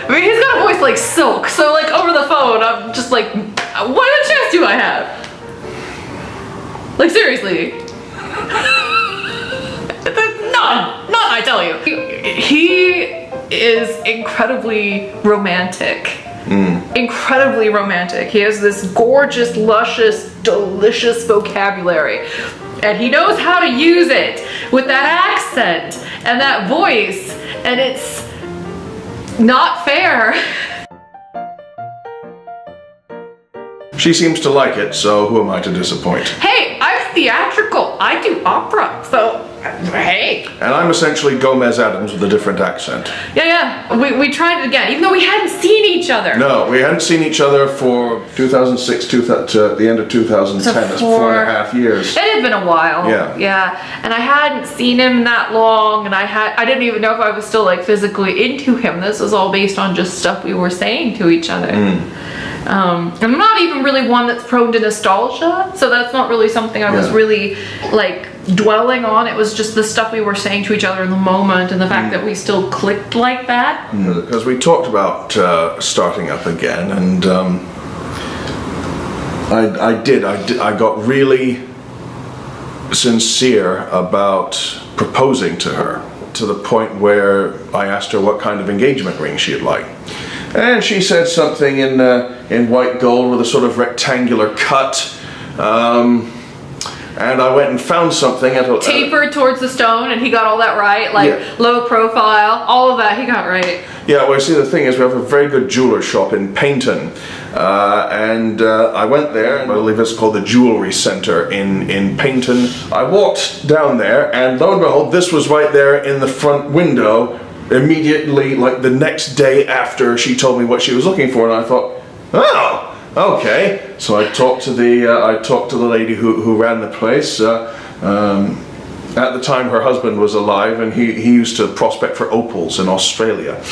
I mean, he's got a voice like silk, so like over the phone, I'm just like, what a chance do I have? Like seriously. None, I tell you. He is incredibly romantic. Incredibly romantic. He has this gorgeous, luscious, delicious vocabulary. And he knows how to use it with that accent and that voice. And it's not fair. She seems to like it, so who am I to disappoint? Hey, I'm theatrical. I do opera, so hey. And I'm essentially Gomez Adams with a different accent. Yeah. We tried it again, even though we hadn't seen each other. No, we hadn't seen each other for 2006 to the end of 2010. That's 4.5 years. It had been a while. Yeah. And I hadn't seen him that long, and I didn't even know if I was still like physically into him. This was all based on just stuff we were saying to each other. I'm not even really one that's prone to nostalgia, so that's not really something I was really like dwelling on. It was just the stuff we were saying to each other in the moment, and the fact that we still clicked like that. Because we talked about starting up again, and I got really sincere about proposing to her, to the point where I asked her what kind of engagement ring she'd like. And she said something in white gold with a sort of rectangular cut. And I went and found something at a... Tapered towards the stone, and he got all that right. Like, low profile, all of that he got right. Yeah, well, see, the thing is, we have a very good jeweler shop in Paignton. And I went there, and I believe it's called the Jewelry Center in Paignton. I walked down there, and lo and behold, this was right there in the front window, immediately, like the next day after she told me what she was looking for, and I thought, oh, okay. So I talked to the lady who ran the place. At the time, her husband was alive, and he used to prospect for opals in Australia.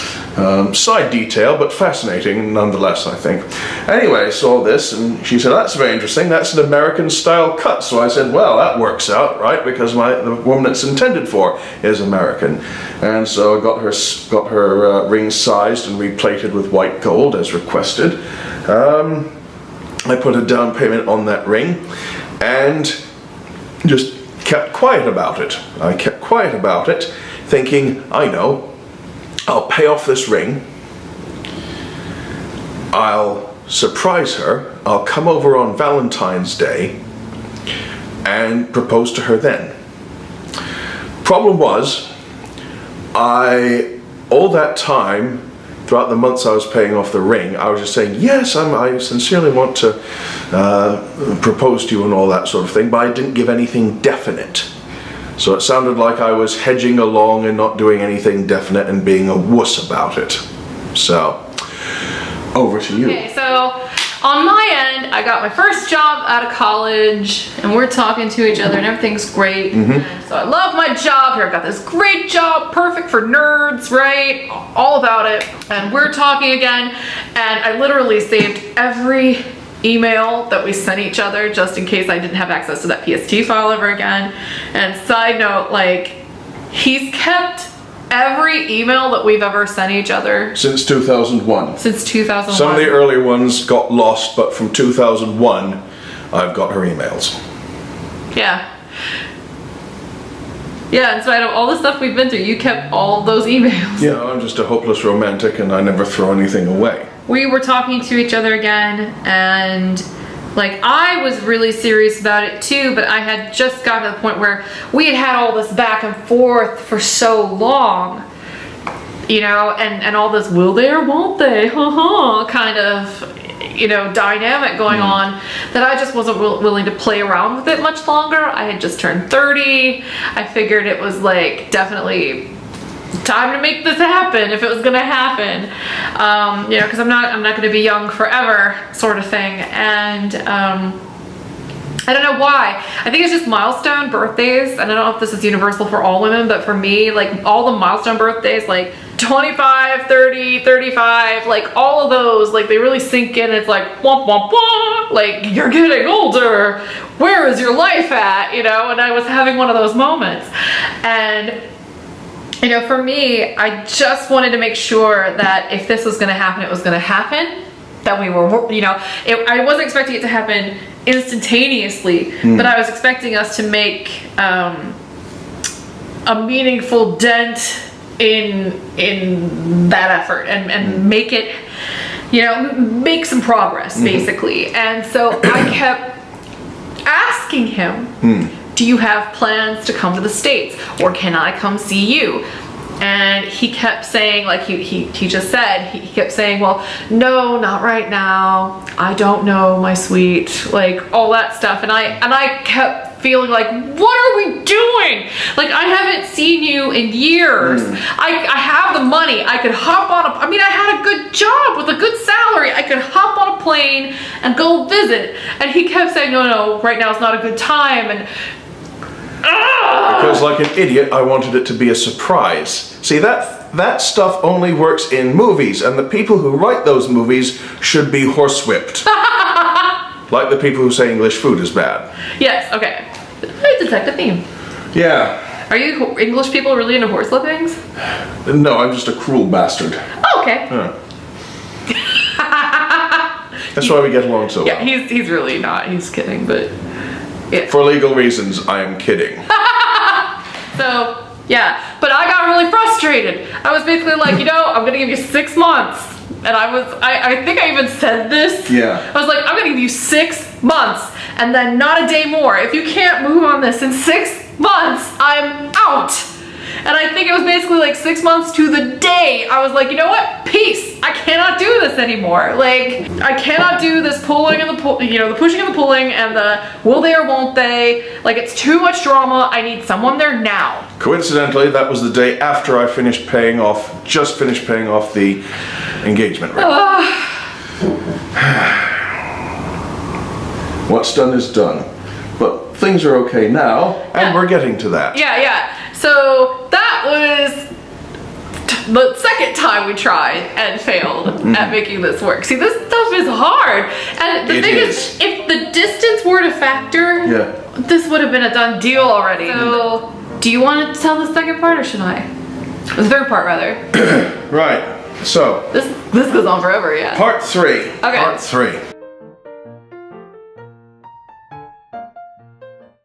Side detail, but fascinating nonetheless, I think. Anyway, saw this, and she said, that's very interesting. That's an American-style cut. So I said, well, that works out, right? Because the woman it's intended for is American. And so I got her ring sized and replated with white gold as requested. I put a down payment on that ring, and just kept quiet about it. I kept quiet about it, thinking, I know, I'll pay off this ring, I'll surprise her, I'll come over on Valentine's Day and propose to her then. Problem was, all that time, throughout the months I was paying off the ring, I was just saying, yes, I sincerely want to propose to you and all that sort of thing, but I didn't give anything definite. So it sounded like I was hedging along and not doing anything definite and being a wuss about it. So, over to you. Okay, so on my end, I got my first job out of college, and we're talking to each other, and everything's great. And so I love my job here. I've got this great job, perfect for nerds, right? All about it. And we're talking again, and I literally saved every email that we sent each other just in case I didn't have access to that PST file ever again. And side note, like, he's kept every email that we've ever sent each other. Since 2001. Since 2001. Some of the earlier ones got lost, but from 2001, I've got her emails. Yeah. Yeah, in spite of all the stuff we've been through, you kept all those emails. Yeah, I'm just a hopeless romantic, and I never throw anything away. We were talking to each other again, and like, I was really serious about it too, but I had just gotten to the point where we had all this back and forth for so long, you know, and all this will they or won't they, kind of, you know, dynamic going on, that I just wasn't willing to play around with it much longer. I had just turned 30. I figured it was like definitely time to make this happen if it was gonna happen, you know, because I'm not gonna be young forever, sort of thing. And I don't know why. I think it's just milestone birthdays, and I don't know if this is universal for all women, but for me, like, all the milestone birthdays, like 25, 30, 35, like all of those, like, they really sink in. It's like, womp womp womp, like, you're getting older, where is your life at, you know? And I was having one of those moments, and You know, for me, I just wanted to make sure that if this was going to happen, it was going to happen. That we were, you know, I wasn't expecting it to happen instantaneously, but I was expecting us to make a meaningful dent in that effort and make it, you know, make some progress, basically. And so I kept asking him, do you have plans to come to the States, or can I come see you? And he kept saying, like he just said, he kept saying, well, no, not right now. I don't know, my sweet, like all that stuff. And I kept feeling like, what are we doing? Like, I haven't seen you in years. I have the money. I could hop on I had a good job with a good salary. I could hop on a plane and go visit. And he kept saying, no, right now is not a good time. And because like an idiot, I wanted it to be a surprise. See, that stuff only works in movies, and the people who write those movies should be horsewhipped. Like the people who say English food is bad. Yes, okay. I detect a theme. Yeah. Are you English people really into horse whippings? No, I'm just a cruel bastard. Oh, okay. That's why we get along so well. Yeah, he's really not. He's kidding, but yeah. For legal reasons, I am kidding. So, yeah. But I got really frustrated. I was basically like, you know, I'm gonna give you 6 months. And I think I even said this. Yeah. I was like, I'm gonna give you 6 months and then not a day more. If you can't move on this in 6 months, I'm out. And I think it was basically like 6 months to the day. I was like, you know what? Peace. I cannot do this anymore. Like, I cannot do this pulling and the pushing and the pulling and the will they or won't they. Like, it's too much drama. I need someone there now. Coincidentally, that was the day after I just finished paying off the engagement ring. What's done is done. But things are okay now, and we're getting to that. Yeah. So that was the second time we tried and failed at making this work. See, this stuff is hard. And the thing is, if the distance were to factor, this would have been a done deal already. So, do you want to tell the second part, or should I? The third part, rather. Right. So. This goes on forever, yeah. Part 3. Okay. Part 3.